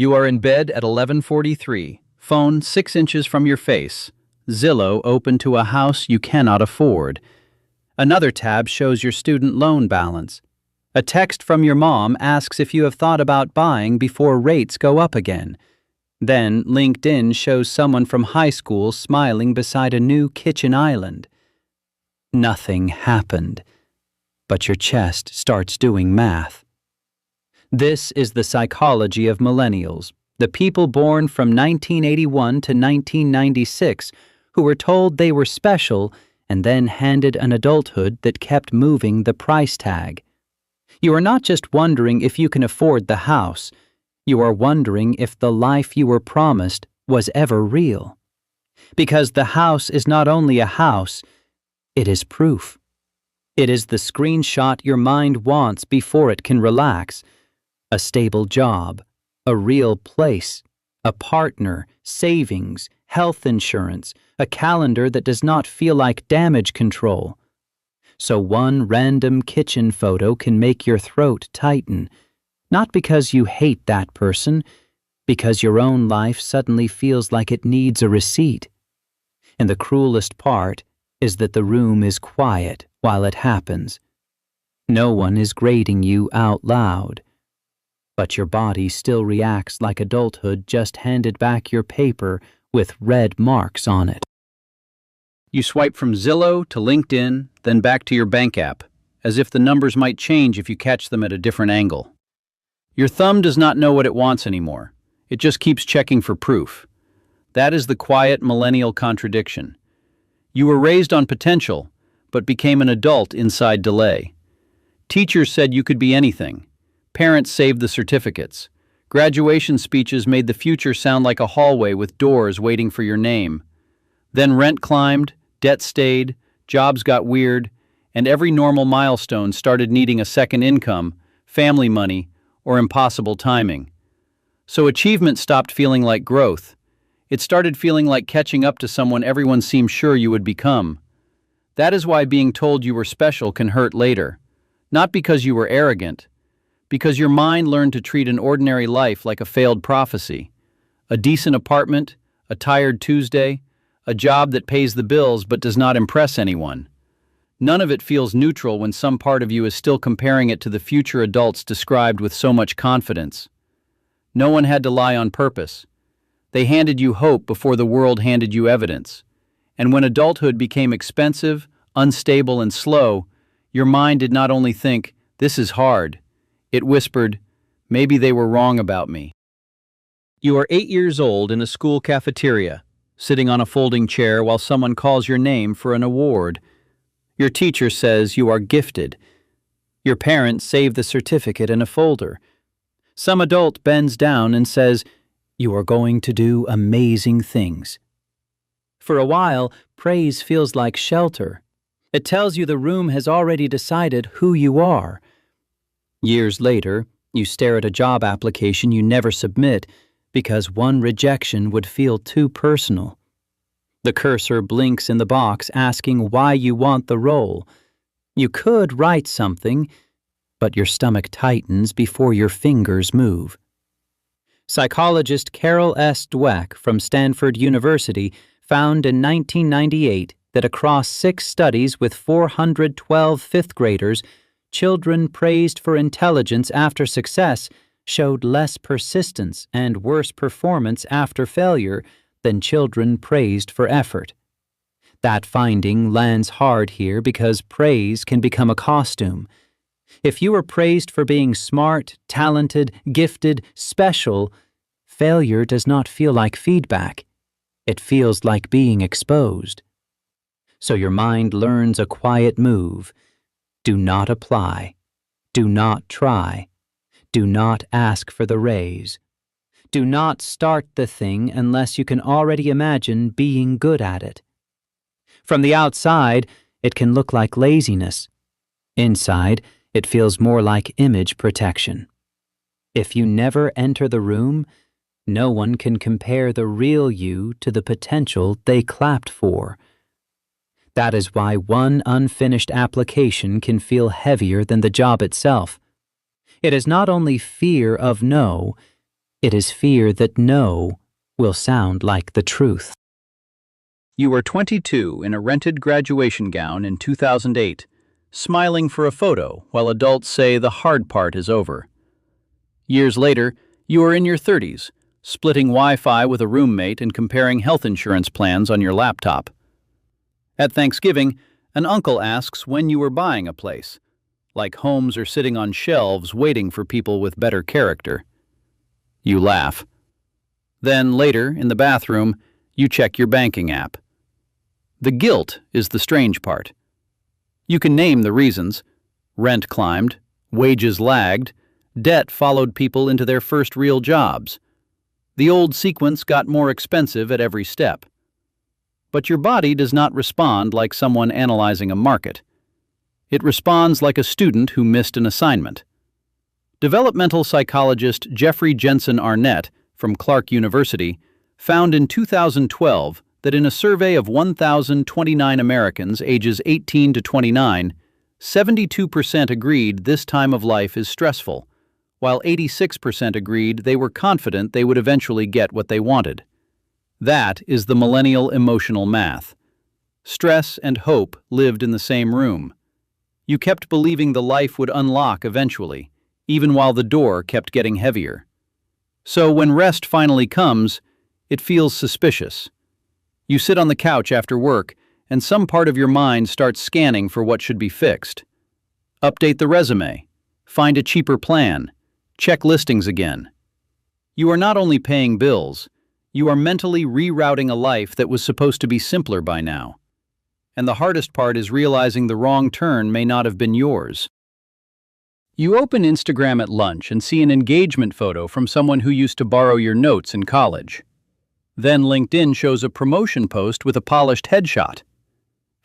You are in bed at 11:43, phone 6 inches from your face, Zillow open to a house you cannot afford. Another tab shows your student loan balance. A text from your mom asks if you have thought about buying before rates go up again. Then LinkedIn shows someone from high school smiling beside a new kitchen island. Nothing happened, but your chest starts doing math. This is the psychology of millennials, the people born from 1981 to 1996 who were told they were special and then handed an adulthood that kept moving the price tag. You are not just wondering if you can afford the house, you are wondering if the life you were promised was ever real. Because the house is not only a house, it is proof. It is the screenshot your mind wants before it can relax. A stable job, a real place, a partner, savings, health insurance, a calendar that does not feel like damage control. So one random kitchen photo can make your throat tighten, not because you hate that person, because your own life suddenly feels like it needs a receipt. And the cruelest part is that the room is quiet while it happens. No one is grading you out loud. But your body still reacts like adulthood just handed back your paper with red marks on it. You swipe from Zillow to LinkedIn, then back to your bank app, as if the numbers might change if you catch them at a different angle. Your thumb does not know what it wants anymore. It just keeps checking for proof. That is the quiet millennial contradiction. You were raised on potential, but became an adult inside delay. Teachers said you could be anything. Parents saved the certificates. Graduation speeches made the future sound like a hallway with doors waiting for your name. Then rent climbed, debt stayed, jobs got weird, and every normal milestone started needing a second income, family money, or impossible timing. So achievement stopped feeling like growth. It started feeling like catching up to someone everyone seemed sure you would become. That is why being told you were special can hurt later. Not because you were arrogant, because your mind learned to treat an ordinary life like a failed prophecy. A decent apartment, a tired Tuesday, a job that pays the bills but does not impress anyone. None of it feels neutral when some part of you is still comparing it to the future adults described with so much confidence. No one had to lie on purpose. They handed you hope before the world handed you evidence. And when adulthood became expensive, unstable, and slow, your mind did not only think, "This is hard." It whispered, "Maybe they were wrong about me." You are 8 years old in a school cafeteria, sitting on a folding chair while someone calls your name for an award. Your teacher says you are gifted. Your parents save the certificate in a folder. Some adult bends down and says, "You are going to do amazing things." For a while, praise feels like shelter. It tells you the room has already decided who you are. Years later, you stare at a job application you never submit because one rejection would feel too personal. The cursor blinks in the box asking why you want the role. You could write something, but your stomach tightens before your fingers move. Psychologist Carol S. Dweck from Stanford University found in 1998 that across 6 studies with 412 fifth graders, children praised for intelligence after success showed less persistence and worse performance after failure than children praised for effort. That finding lands hard here because praise can become a costume. If you are praised for being smart, talented, gifted, special, failure does not feel like feedback. It feels like being exposed. So your mind learns a quiet move. Do not apply. Do not try. Do not ask for the raise. Do not start the thing unless you can already imagine being good at it. From the outside, it can look like laziness. Inside, it feels more like image protection. If you never enter the room, no one can compare the real you to the potential they clapped for. That is why one unfinished application can feel heavier than the job itself. It is not only fear of no, It is fear that no will sound like the truth. You are 22 in a rented graduation gown in 2008, smiling for a photo while adults say the hard part is over. Years later, you are in your 30s, splitting Wi-Fi with a roommate and comparing health insurance plans on your laptop. At Thanksgiving, an uncle asks when you were buying a place, like homes are sitting on shelves waiting for people with better character. You laugh. Then later, in the bathroom, you check your banking app. The guilt is the strange part. You can name the reasons. Rent climbed, wages lagged, debt followed people into their first real jobs. The old sequence got more expensive at every step. But your body does not respond like someone analyzing a market. It responds like a student who missed an assignment. Developmental psychologist Jeffrey Jensen Arnett from Clark University found in 2012 that in a survey of 1,029 Americans ages 18 to 29, 72% agreed this time of life is stressful, while 86% agreed they were confident they would eventually get what they wanted. That is the millennial emotional math. Stress and hope lived in the same room. You kept believing the life would unlock eventually, even while the door kept getting heavier. So when rest finally comes, it feels suspicious. You sit on the couch after work, and some part of your mind starts scanning for what should be fixed. Update the resume. Find a cheaper plan. Check listings again. You are not only paying bills, you are mentally rerouting a life that was supposed to be simpler by now. And the hardest part is realizing the wrong turn may not have been yours. You open Instagram at lunch and see an engagement photo from someone who used to borrow your notes in college. Then LinkedIn shows a promotion post with a polished headshot.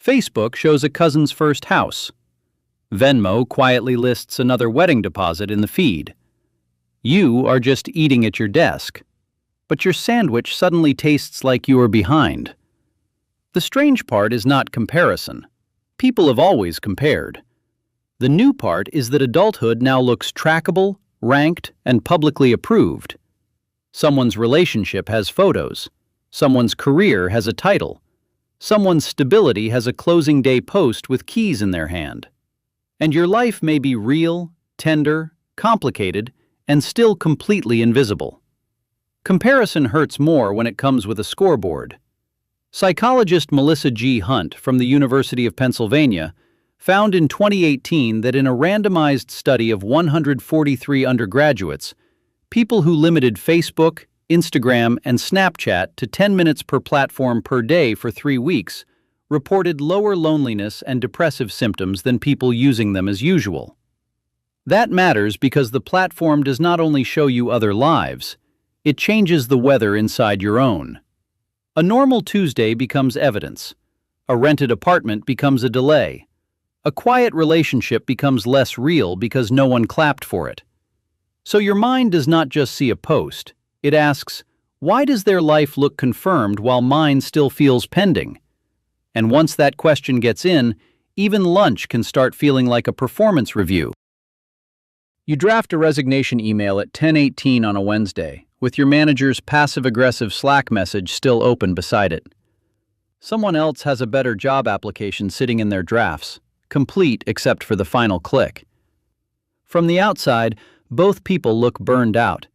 Facebook shows a cousin's first house. Venmo quietly lists another wedding deposit in the feed. You are just eating at your desk, but your sandwich suddenly tastes like you are behind. The strange part is not comparison. People have always compared. The new part is that adulthood now looks trackable, ranked, and publicly approved. Someone's relationship has photos. Someone's career has a title. Someone's stability has a closing day post with keys in their hand. And your life may be real, tender, complicated, and still completely invisible. Comparison hurts more when it comes with a scoreboard. Psychologist Melissa G. Hunt from the University of Pennsylvania found in 2018 that in a randomized study of 143 undergraduates, people who limited Facebook, Instagram, and Snapchat to 10 minutes per platform per day for 3 weeks reported lower loneliness and depressive symptoms than people using them as usual. That matters because the platform does not only show you other lives, it changes the weather inside your own. A normal Tuesday becomes evidence. A rented apartment becomes a delay. A quiet relationship becomes less real because no one clapped for it. So your mind does not just see a post. It asks, why does their life look confirmed while mine still feels pending? And once that question gets in, even lunch can start feeling like a performance review. You draft a resignation email at 10:18 on a Wednesday, with your manager's passive-aggressive Slack message still open beside it. Someone else has a better job application sitting in their drafts, complete except for the final click. From the outside, both people look burned out.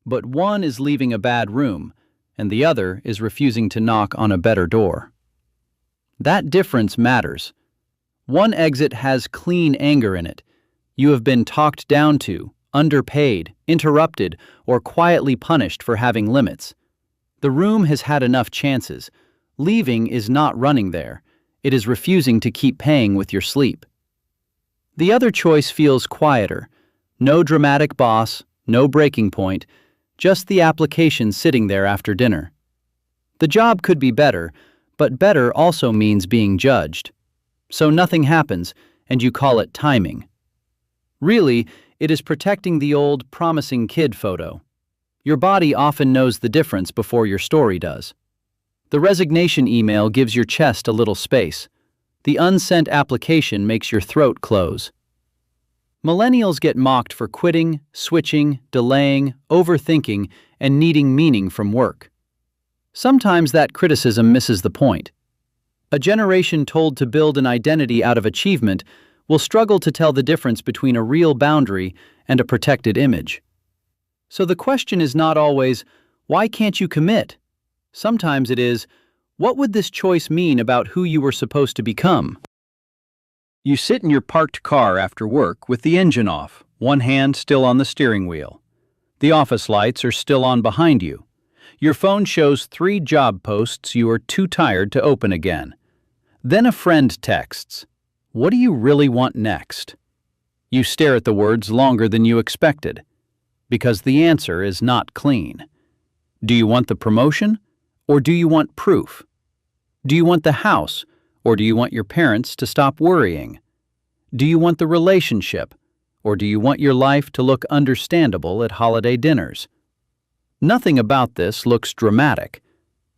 But one is leaving a bad room, and the other is refusing to knock on a better door. That difference matters. One exit has clean anger in it. You have been talked down to, underpaid, interrupted, or quietly punished for having limits. The room has had enough chances. Leaving is not running there. It is refusing to keep paying with your sleep. The other choice feels quieter. No dramatic boss, no breaking point, just the application sitting there after dinner. The job could be better, but better also means being judged. So nothing happens, and you call it timing. Really, it is protecting the old promising kid photo. Your body often knows the difference before your story does. The resignation email gives your chest a little space. The unsent application makes your throat close. Millennials get mocked for quitting, switching, delaying, overthinking, and needing meaning from work. Sometimes that criticism misses the point. A generation told to build an identity out of achievement will struggle to tell the difference between a real boundary and a protected image. So the question is not always, why can't you commit? Sometimes it is, what would this choice mean about who you were supposed to become? You sit in your parked car after work with the engine off, one hand still on the steering wheel. The office lights are still on behind you. Your phone shows 3 job posts you are too tired to open again. Then a friend texts, "What do you really want next?" You stare at the words longer than you expected, because the answer is not clean. Do you want the promotion, or do you want proof? Do you want the house, or do you want your parents to stop worrying? Do you want the relationship, or do you want your life to look understandable at holiday dinners? Nothing about this looks dramatic,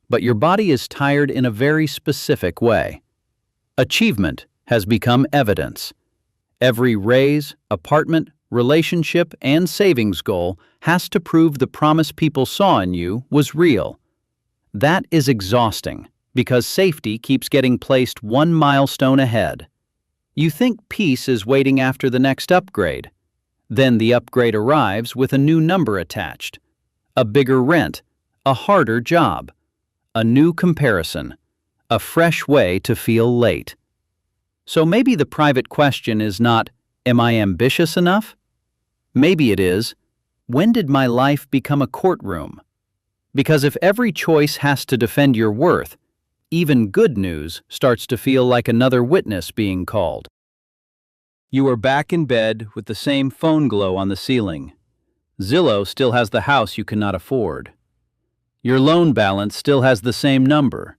but your body is tired in a very specific way. Achievement has become evidence. Every raise, apartment, relationship, and savings goal has to prove the promise people saw in you was real. That is exhausting, because safety keeps getting placed 1 milestone ahead. You think peace is waiting after the next upgrade. Then the upgrade arrives with a new number attached. A bigger rent, a harder job, a new comparison, a fresh way to feel late. So maybe the private question is not, am I ambitious enough? Maybe it is, when did my life become a courtroom? Because if every choice has to defend your worth, even good news starts to feel like another witness being called. You are back in bed with the same phone glow on the ceiling. Zillow still has the house you cannot afford. Your loan balance still has the same number.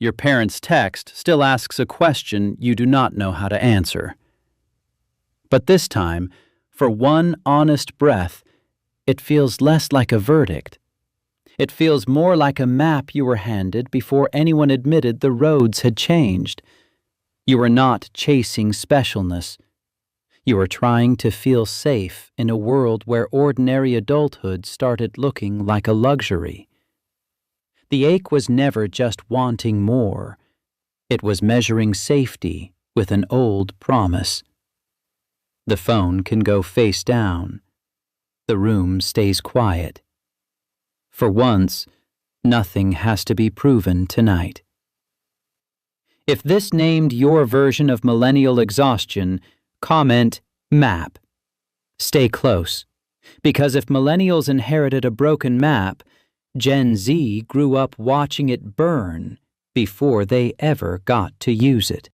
Your parents' text still asks a question you do not know how to answer. But this time, for one honest breath, it feels less like a verdict. It feels more like a map you were handed before anyone admitted the roads had changed. You are not chasing specialness. You are trying to feel safe in a world where ordinary adulthood started looking like a luxury. The ache was never just wanting more. It was measuring safety with an old promise. The phone can go face down. The room stays quiet. For once, nothing has to be proven tonight. If this named your version of millennial exhaustion, comment map. Stay close, because if millennials inherited a broken map, Gen Z grew up watching it burn before they ever got to use it.